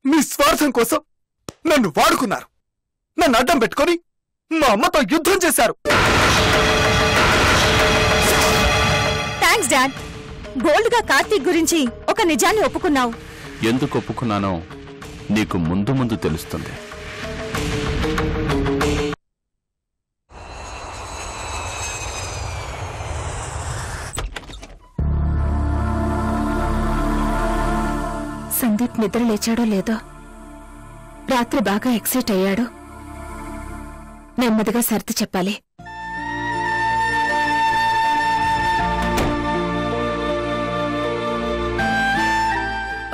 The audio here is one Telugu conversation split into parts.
మీ స్వార్థం కోసం నన్ను వాడుకున్నారు. నన్ను అడ్డం పెట్టుకొని మా అమ్మతో యుద్ధం చేశారు. Thanks dad. బోల్డ్ గా కార్తీక్ గురించి ఒక నిజాన్ని ఒప్పుకున్నావు. ఎందుకు ఒప్పుకున్నానో నీకు ముందు ముందు తెలుస్తుంది. సందీప్ నిద్ర లేచాడో లేదో, రాత్రి బాగా ఎక్సైట్ అయ్యాడు. నెమ్మదిగా సర్ది చెప్పాలి.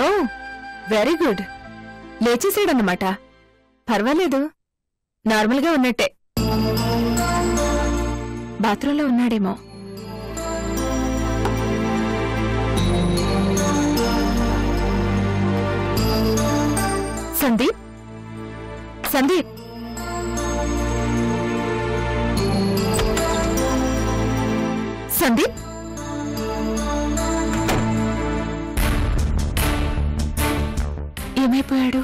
ఓ వెరీ గుడ్, లేచేసాడన్నమాట. పర్వాలేదు, నార్మల్గా ఉన్నట్టే. బాత్రూంలో ఉన్నాడేమో. సందీప్, సందీప్, సందీప్, ఏమైపోయాడు?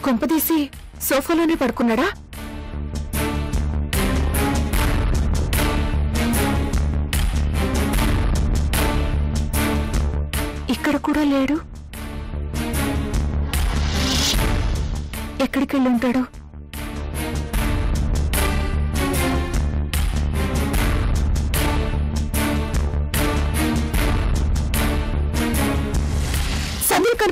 కొంపదీసి సోఫాలోనే పడుకున్నాడా? ఇక్కడ కూడా లేడు. ఎక్కడికి వెళ్ళి ఉంటాడు? సందీప్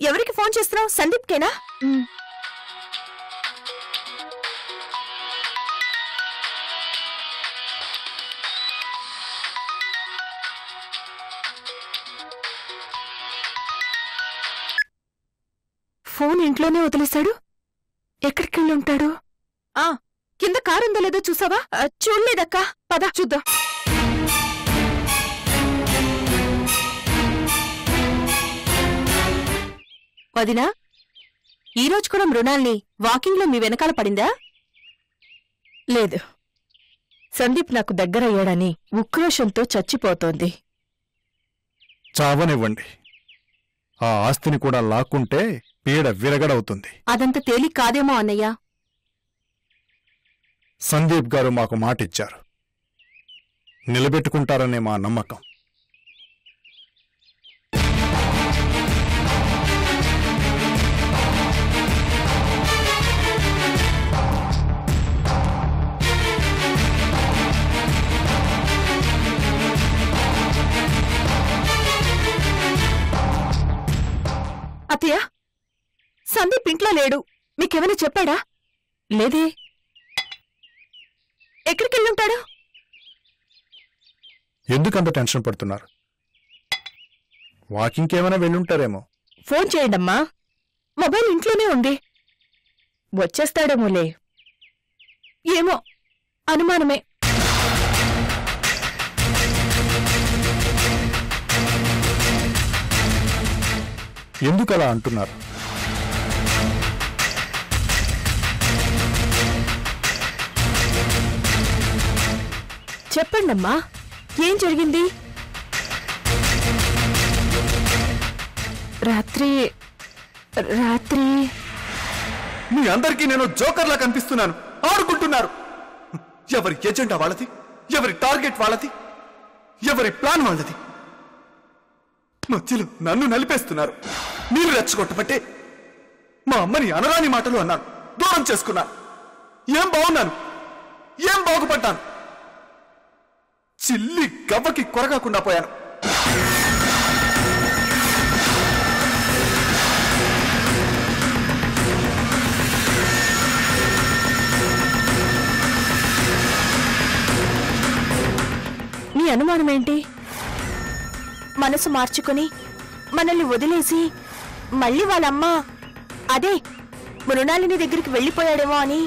ఎవరికి ఫోన్ చేస్తున్నావు? సందీప్కేనా? ఫోన్ ఇంట్లోనే వదిలేశాడు. ఎక్కడికి వెళ్ళి ఉంటాడు? కింద కారుందో లేదో చూసావా? చూడలేదక్కా, పద చూద్దాం. వదినా, ఈరోజు కూడా మృణాల్ని వాకింగ్లో మీ వెనకాల పడిందా? లేదు, సందీప్ నాకు దగ్గరయ్యాడని ఉక్రోషంతో చచ్చిపోతోంది. చావనివ్వండి. ఆ ఆస్తిని కూడా లాక్కుంటే పీడ విరగడవుతుంది. అదంత తేలిక కాదేమో అన్నయ్య. సందీప్ గారు మాకు మాటిచ్చారు, నిలబెట్టుకుంటారనే మా నమ్మకం. అత్తయ్య, సందీప్ ఇంట్లో లేడు. మీకేమైనా చెప్పాడా? లేదే. ఎక్కడికెళ్ళుంటాడు? ఎందుకంత టెన్షన్ పడుతున్నారు? వాకింగ్కేమైనా వెళ్ళుంటారేమో. ఫోన్ చేయండమ్మా. మొబైల్ ఇంట్లోనే ఉంది. వచ్చేస్తాడేమోలే. ఏమో, అనుమానమే. ఎందుకలా అంటున్నారు? చెప్పండమ్మా, ఏం జరిగింది? రాత్రి మీ అందరికీ నేను జోకర్లా కనిపిస్తున్నాను. ఆడుకుంటున్నారు. ఎవరి ఎజెండా వాళ్ళది, ఎవరి టార్గెట్ వాళ్ళది, ఎవరి ప్లాన్ వాళ్ళది. మధ్యలో నన్ను నలిపేస్తున్నారు. మీరు రెచ్చగొట్టబట్టే మా అమ్మని అనరాని మాటలు అన్నాను, దూరం చేసుకున్నాను. ఏం బాగున్నాను, ఏం బాగుపడ్డాను? చిల్లి గవ్వకి కొరగాకుండా పోయాను. నీ అనుమానమేంటి? మనసు మార్చుకుని మనల్ని వదిలేసి మళ్ళీ వాళ్ళమ్మ అదే మృణాలిని దగ్గరికి వెళ్ళిపోయాడేమో అని.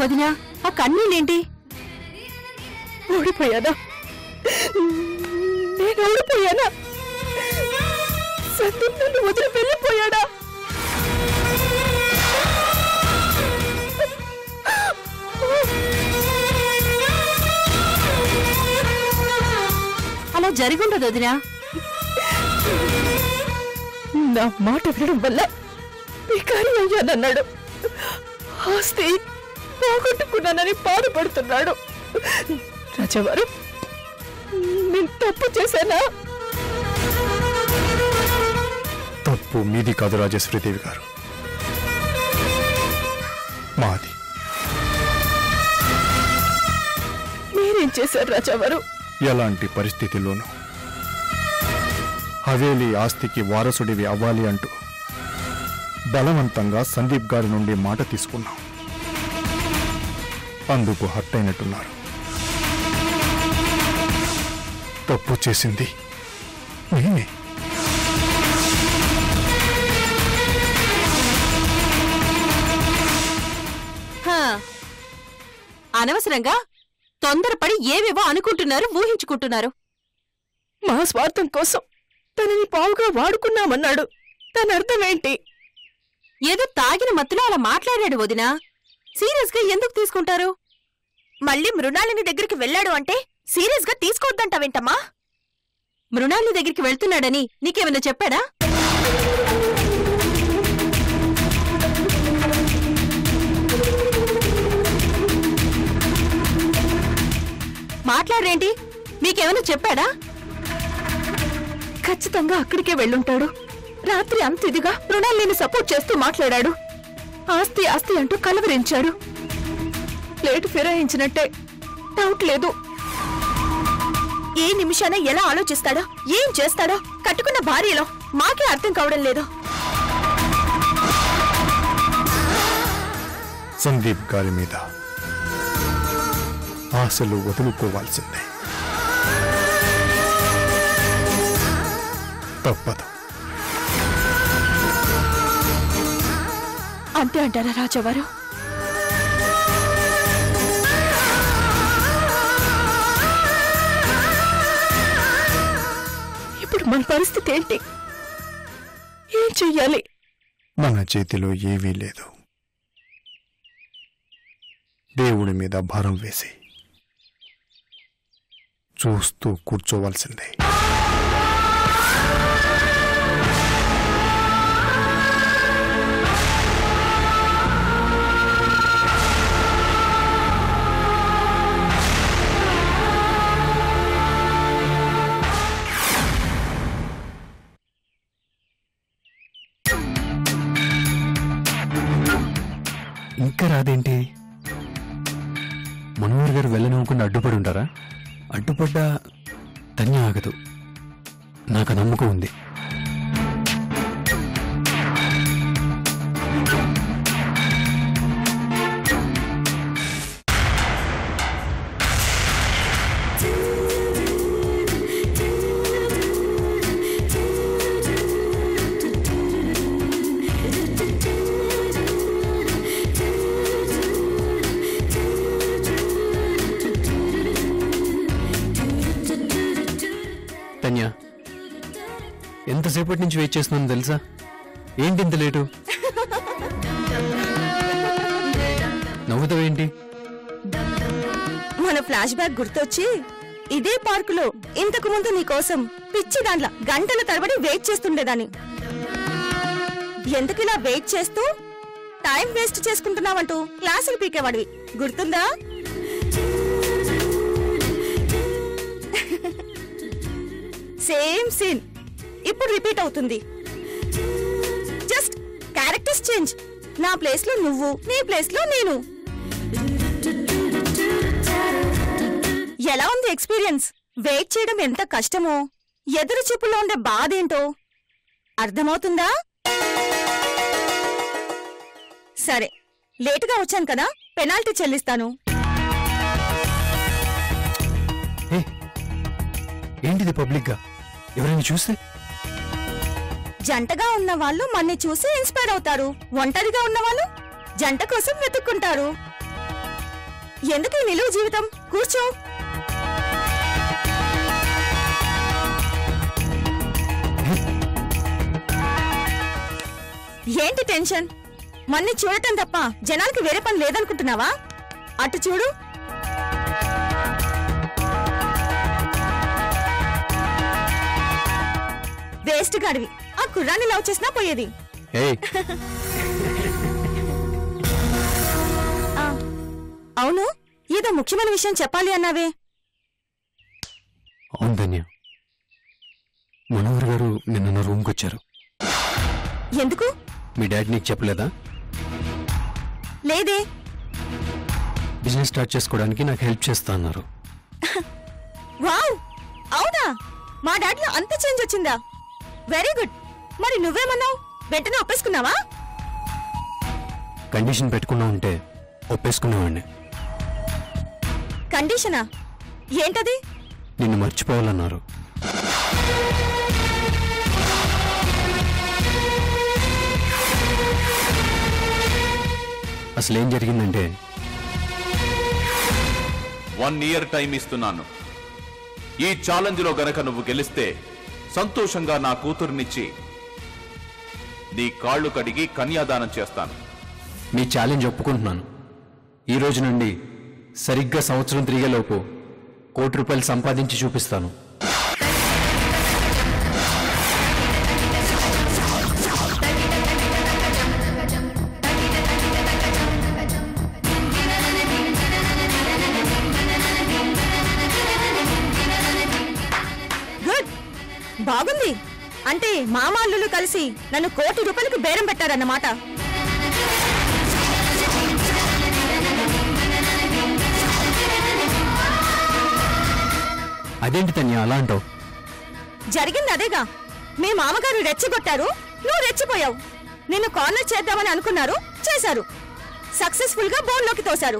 వదినా ఆ కన్నీళ్ళేంటి? ఓడిపోయానా? నేను ఓడిపోయానా? సందీప్ నన్ను వదిలి వెళ్ళిపోయాడా? అలా జరిగుండదు వదినా. నా మాట వినడం వల్ల వికారి అయ్యానన్నాడు. ఆస్తి పోగొట్టుకున్నానని బాధపడుతున్నాడు. రాజావారు, నేను తప్పు చేశానా? తప్పు మీది కాదు రాజేశ్వరీదేవి గారు, మాది. మీరేం చేశారు రాజావారు? ఎలాంటి పరిస్థితుల్లోనూ హవేలీ ఆస్తికి వారసుడివి అవ్వాలి అంటూ బలవంతంగా సందీప్ గారి నుండి మాట తీసుకున్నాం. అందుకు హర్ట్ అయినట్టున్నారు. తప్పు చేసింది నేనే. అనవసరంగా తొందరపడి ఏవేవో అనుకుంటున్నారు, ఊహించుకుంటున్నారు. మా స్వార్థం కోసం తనని పావుగా వాడుకున్నామన్నాడు. దాని అర్థమేంటి? ఏదో తాగిన మత్తులో అలా మాట్లాడాడు వదినా. సీరియస్ గా ఎందుకు తీసుకుంటారు? మళ్ళీ మృణాలిని దగ్గరికి వెళ్ళాడు అంటే సీరియస్ గా తీసుకోవద్దంటావేంటమ్మా? మృణాలిని దగ్గరికి వెళ్తున్నాడని నీకేమైనా చెప్పాడా? మాట్లాడేంటి? మీకేమైనా చెప్పాడా? ఖచ్చితంగా అక్కడికే వెళ్ళుంటాడు. రాత్రి అంత ఇదిగా మృణాలిని సపోర్ట్ చేస్తూ మాట్లాడాడు. ఆస్తి ఆస్తి అంటూ కలవరించాడు. ప్లేటు ఫిరాయించినట్టే, డౌట్ లేదు. ఏ నిమిషాన ఎలా ఆలోచిస్తాడో, ఏం చేస్తాడో కట్టుకున్న భార్యలో మాకే అర్థం కావడం లేదు. సందీప్ గారి మీద ఆశలు వదులుకోవాల్సిందే, తప్పదు. అంతే అంటారా రాజావారు? ఇప్పుడు మన పరిస్థితి ఏంటి? ఏం చెయ్యాలి? మన చేతిలో ఏమీ లేదు. దేవుడి మీద భారం వేసి చూస్తూ కూర్చోవలసిందే. ఇంకా రాదేంటి? మనోహర్ గారు వెళ్ళనివ్వకుండా అడ్డుపడి ఉంటారా? అడ్డుపడ్డా ధన్య ఆగదు, నాకు నమ్మకం ఉంది. ధన్య, ఎంతసేపటి నుంచి వెయిట్ చేస్తున్నాను తెలుసా? ఏంటి ఇంత లేటు? నవ్వుతావేంటి? మన ఫ్లాష్ బ్యాక్ గుర్తొచ్చి ఇదే పార్కులో ఇంతకు ముందు నీకోసం పిచ్చి దాంట్లో గంటల తరబడి వెయిట్ చేస్తుండేదాన్ని. ఎందుకిలా వెయిట్ చేస్తూ టైం వేస్ట్ చేసుకుంటున్నావంటూ క్లాసులు పీకేవాడివి, గుర్తుందా? సేమ్ సీన్ ఇప్పుడు రిపీట్ అవుతుంది. Just characters change. నా ప్లేస్ లో నువ్వు, నీ ప్లేస్ లో నేను. ఎలా ఉంది ఎక్స్పీరియన్స్? వెయిట్ చేయడం ఎంత కష్టమో, ఎదురు చూపులో ఉండే బాధేంటో అర్థమవుతుందా? సరే, లేటుగా వచ్చాను కదా, పెనాల్టీ చెల్లిస్తాను. ఏంటిది పబ్లిక్ గా ఎవరైనా చూస్తే? జంటగా ఉన్న వాళ్ళు మన్ని చూసి ఇన్స్పైర్ అవుతారు, ఒంటరిగా ఉన్న వాళ్ళు జంట కోసం వెతుక్కుంటారు. ఎందుకు ఈ నిలువు జీవితం? కూర్చో. ఏంటి టెన్షన్? మన్ని చూడటం తప్ప జనాలకి వేరే పని లేదనుకుంటున్నావా? అటు చూడు. వేస్ట్ గాడివి. ఆ కుర్రాన్ని లవ్ చేసినా పోయేది. అవును, ఏదో ముఖ్యమైన విషయం చెప్పాలి అన్నావే? అవును ధన్య, మనోహర్ గారు నిన్న నా రూమ్కి వచ్చారు. ఎందుకు? మీ డాడీ నీకు చెప్పలేదా? లేదే. బిజినెస్ స్టార్ట్ చేసుకోవడానికి నాకు హెల్ప్ చేస్తా అన్నారు. వావ్, అవునా? మా డాడీలో అంత చేంజ్ వచ్చిందా? Very good. మరి నువ్వేమన్నావు? వెంటనే ఒప్పేసుకున్నావా? కండిషన్ పెట్టుకున్నా ఉంటే ఒప్పేసుకునేవాడిని. కండిషనా? ఏంటది? నిన్ను మర్చిపోవాలన్నారు. అసలేం జరిగిందంటే 1 year టైం ఇస్తున్నాను. ఈ ఛాలెంజ్ లో గనక నువ్వు గెలిస్తే సంతోషంగా నా కూతురునిచ్చి నీ కాళ్ళు కడిగి కన్యాదానం చేస్తాను. మీ ఛాలెంజ్ ఒప్పుకుంటున్నాను. ఈ రోజు నుండి సరిగ్గా సంవత్సరం తిరిగేలోపు ₹1,00,00,000 సంపాదించి చూపిస్తాను. గుడ్, బాగుంది. అంటే మామాళ్ళు కలిసి నన్ను ₹1,00,00,000 బేరం పెట్టారన్నమాట. అదేంటి తన్య అలా అంటావు? జరిగింది అదేగా. మీ మామగారు రెచ్చగొట్టారు, నువ్వు రెచ్చిపోయావు. నిన్ను కార్నర్ చేద్దామని అనుకున్నారు, చేశారు. సక్సెస్ఫుల్ గా బోన్లోకి తోశారు.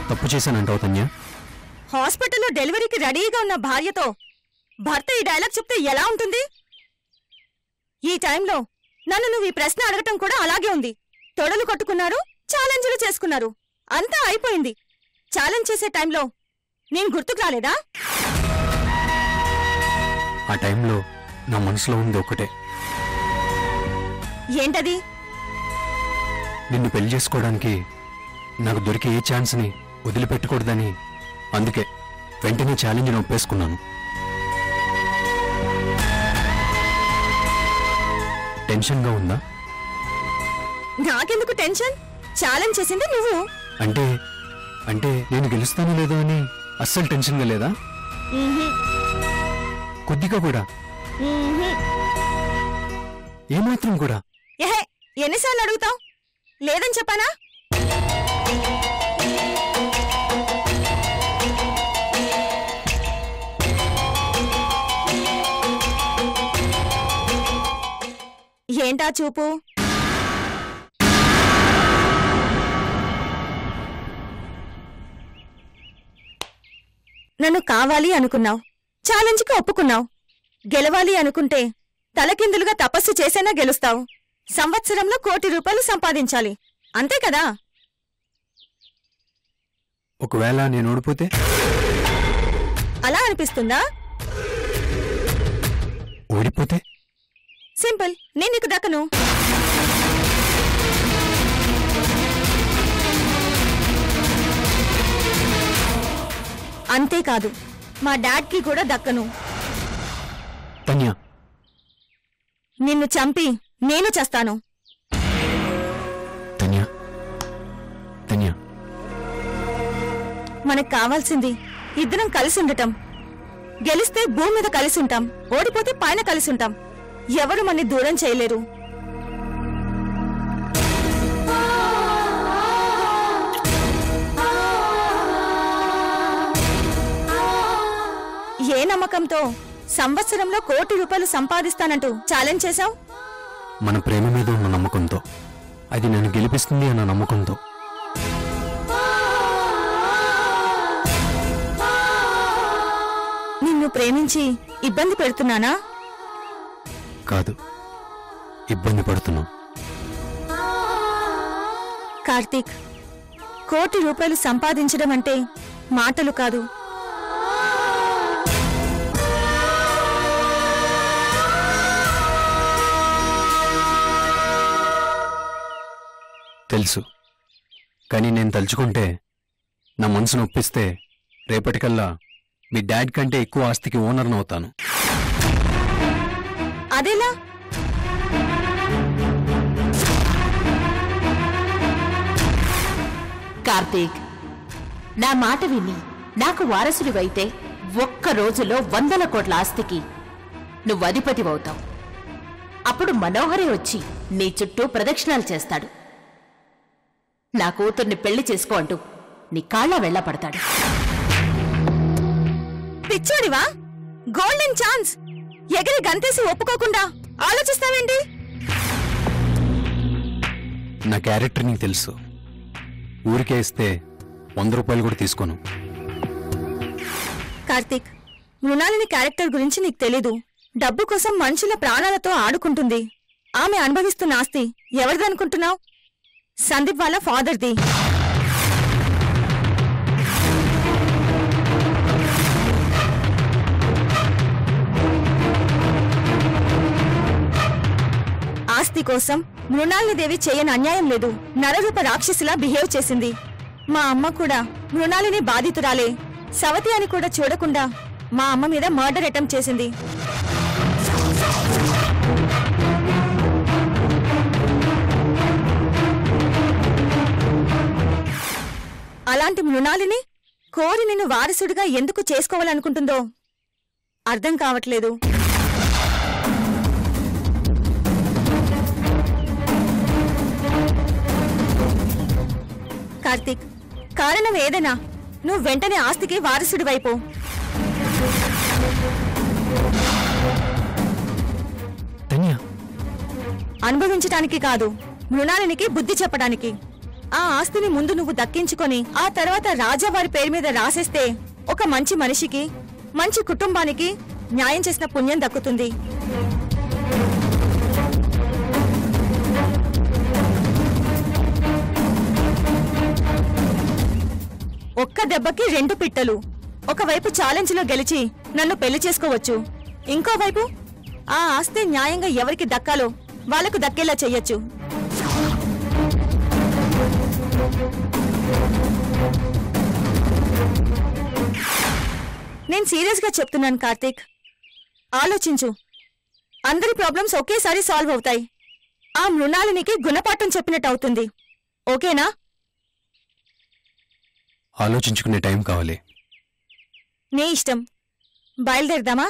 తప్పు చేశానంటావు తన్య? హాస్పిటల్లో డెలివరీకి రెడీగా ఉన్న భార్యతో భర్త ఈ డైలాగ్ చెప్తే ఎలా ఉంటుంది? ఈ టైంలో నన్ను నువ్వు ఈ ప్రశ్న అడగటం కూడా అలాగే ఉంది. తొడలు కొట్టుకున్నారు, ఛాలెంజ్లు చేసుకున్నారు, అంతా అయిపోయింది. ఛాలెంజ్ చేసే టైంలో నేను గుర్తుకు రాలేదా? ఆ టైంలో నా మనసులో ఉంది ఒకటే. ఏంటది? నిన్ను పెళ్లి చేసుకోవడానికి నాకు దొరికే ఏ ఛాన్స్ని వదిలిపెట్టకూడదని. అందుకే వెంటనే ఛాలెంజ్ని ఒప్పేసుకున్నాను. టెన్షన్గా ఉందా? నాకెందుకు టెన్షన్? ఛాలెంజ్ చేసింది నువ్వు. అంటే నేను గెలుస్తానో లేదో అని అస్సలు టెన్షన్గా లేదా? కొద్దిగా కూడా? ఏమాత్రం కూడా? ఏహే, ఎన్నిసార్లు అడుగుతావు? లేదని చెప్పానా? ఏంటా చూపు? నన్ను కావాలి అనుకున్నావు, ఛాలెంజ్కి ఒప్పుకున్నావు. గెలవాలి అనుకుంటే తలకిందులుగా తపస్సు చేసైనా గెలుస్తావు. సంవత్సరంలో ₹1,00,00,000 సంపాదించాలి, అంతే కదా? ఒకవేళ నేను ఓడిపోతే? అలా అనిపిస్తుందా? ఓడిపోతే? సింపుల్, నేను నీకు దక్కను. అంతేకాదు, మా డాడ్కి కూడా దక్కను. తన్య, నిన్ను చంపి నేను చేస్తాను. తన్య, తన్య, మనకు కావాల్సింది ఇద్దరం కలిసి ఉండటం. గెలిస్తే భూమి మీద కలిసి ఉంటాం, ఓడిపోతే పైన కలిసి ఉంటాం. ఎవరు మనని దూరం చేయలేరు. ఏ నమ్మకంతో సంవత్సరంలో ₹1,00,00,000 సంపాదిస్తానంటూ ఛాలెంజ్ చేశావు? మన ప్రేమ మీద ఉన్న నమ్మకంతో, అది నన్ను గెలిపిస్తుంది అన్న నమ్మకంతో. నిన్ను ప్రేమించి ఇబ్బంది పెడుతున్నానా? కాదు, ఇబ్బంది పడుతున్నా. కార్తీక్, కోటి రూపాయలు సంపాదించడం అంటే మాటలు కాదు. తెలుసు, కానీ నేను తలుచుకుంటే, నా మనసును ఒప్పిస్తే రేపటికల్లా మీ డాడ్ కంటే ఎక్కువ ఆస్తికి ఓనర్ను అవుతాను. అదేలా? కార్తీక్, నా మాట విని నాకు వారసుడివైతే ఒక్క రోజులో 100 కోట్ల ఆస్తికి నువ్వు అధిపతివవుతావు. అప్పుడు మనోహరే వచ్చి నీ చుట్టూ ప్రదక్షిణాలు చేస్తాడు. నా కూతుర్ని పెళ్లి చేసుకో అంటూ నీ కాళ్ళ వెళ్ళపడతాడు. పిచ్చోడివా? గోల్డెన్ ఛాన్స్ ఎగిరి గంతేసి ఒప్పుకోకుండా ఆలోచిస్తావేంటి? నా క్యారెక్టర్ నీకు తెలుసు. ఊరికే ఇస్తే 100 రూపాయలు కూడా తీసుకోను. కార్తీక్, మృణాలిని క్యారెక్టర్ గురించి నీకు తెలీదు. డబ్బు కోసం మనుషుల ప్రాణాలతో ఆడుకుంటుంది. ఆమె అనుభవిస్తున్న ఆస్తి ఎవరిదనుకుంటున్నావు? సందీప్ వాళ్ళ ఫాదర్ది. ఆస్తి కోసం మృణాలిని దేవి చేయని అన్యాయం లేదు. నరరూప రాక్షసిలా బిహేవ్ చేసింది. మా అమ్మ కూడా మృణాలిని బాధితురాలే. సవతి అని కూడా చూడకుండా మా అమ్మ మీద మర్డర్ అటెంప్ట్ చేసింది. అలాంటి మృణాలిని కోరి నిన్ను వారసుడిగా ఎందుకు చేసుకోవాలనుకుంటుందో అర్థం కావట్లేదు. కార్తీక్, కారణం ఏదైనా నువ్వు వెంటనే ఆస్తికి వారసుడివైపో. అనుభవించటానికి కాదు, మృణాలినికి బుద్ధి చెప్పడానికి. ఆ ఆస్తిని ముందు నువ్వు దక్కించుకొని ఆ తర్వాత రాజావారి పేరు మీద రాసేస్తే ఒక మంచి మనిషికి, మంచి కుటుంబానికి న్యాయం చేసిన పుణ్యం దక్కుతుంది. ఒక్క దెబ్బకి 2 పిట్టలు. ఒకవైపు ఛాలెంజ్ లో గెలిచి నన్ను పెళ్లి చేసుకోవచ్చు, ఇంకోవైపు ఆ ఆస్తి న్యాయంగా ఎవరికి దక్కాలో వాళ్లకు దక్కేలా చెయ్యొచ్చు. నేను సీరియస్ గా చెప్తున్నాను కార్తీక్, ఆలోచించు. అందరి ప్రాబ్లమ్స్ ఒకేసారి సాల్వ్ అవుతాయి. ఆ మృణాలినికి గుణపాఠం చెప్పినట్టు అవుతుంది. ఓకేనా? ఆలోచించుకునే టైం కావాలి. నీ ఇష్టం. బయలుదేరదామా?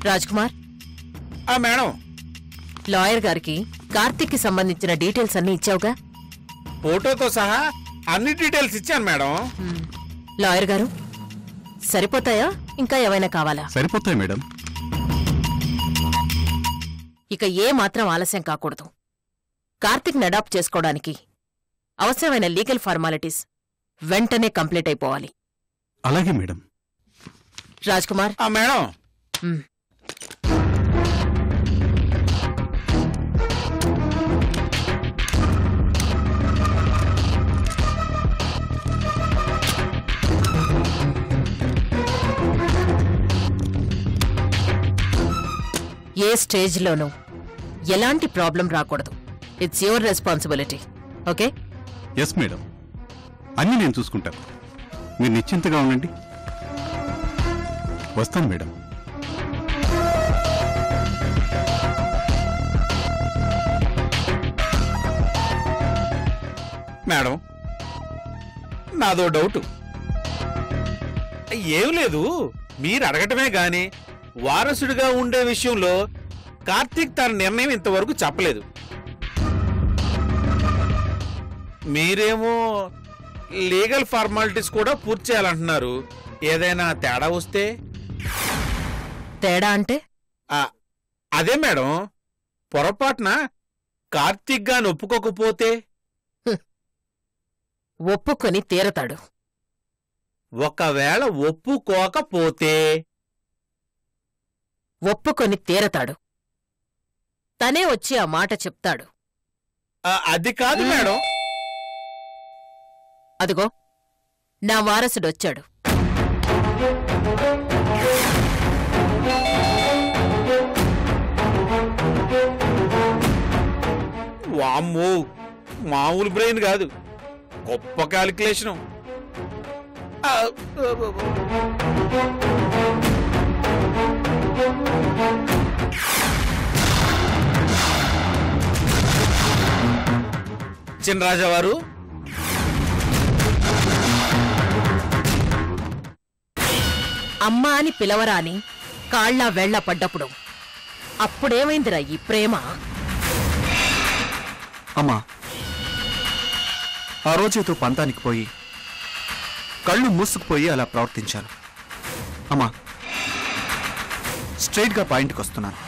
రాజ్ కుమార్, మేడం, లాయర్ గారికి కార్తీక్ కి సంబంధించిన డీటెయిల్స్ అన్ని ఇచ్చావుగా? ఫోటోతో సహా అన్ని డీటెయిల్స్ ఇచ్చాను మేడం. లాయర్ గారు, సరిపోతాయా ఇంకా ఏమైనా కావాలా? సరిపోతాయి మేడం. ఇక ఏ మాత్రం ఆలస్యం కాకూడదు. కార్తీక్ ని అడాప్ట్ చేసుకోవడానికి అవసరమైన లీగల్ ఫార్మాలిటీస్ వెంటనే కంప్లీట్ అయిపోవాలి. అలాగే మేడం. రాజ్ కుమార్. మేడం, ఏ స్టేజ్లోనూ ఎలాంటి ప్రాబ్లం రాకూడదు. It's your responsibility. Okay? Yes madam, అన్నీ నేను చూసుకుంటాను. మీరు నిశ్చింతగా ఉండండి. వస్తాను మేడం. మేడం, నాదో డౌటు. ఏం లేదు, మీరు అడగటమే గాని వారసుడిగా ఉండే విషయంలో కార్తీక్ తన నిర్ణయం ఇంతవరకు చెప్పలేదు. మీరేమో లీగల్ ఫార్మాలిటీస్ కూడా పూర్తి చేయాలంటున్నారు. ఏదైనా తేడా వస్తే? తేడా అంటే? అదే మేడం, పొరపాటున కార్తీక్ గాని ఒప్పుకోకపోతే? ఒప్పుకొని తీరతాడు. ఒకవేళ ఒప్పుకోకపోతే? ఒప్పుకొని తీరతాడు. తనే వచ్చి ఆ మాట చెప్తాడు. అది కాదు మేడం. అదిగో నా వారసుడొచ్చాడు. వామ్మో, మామూలు బ్రెయిన్ కాదు, గొప్ప క్యాలిక్యులేషను. చినరాజా వారు, అమ్మా అని పిలవరా అని కాళ్ళ వేళ్ల పడ్డప్పుడు అప్పుడేమైందిరా ఈ ప్రేమ? అమ్మా, ఆ రోజేతో పంతానికి పోయి కళ్ళు మూసుకుపోయి అలా ప్రవర్తించాను. అమ్మా, స్ట్రైట్గా పాయింట్కి వస్తున్నాను.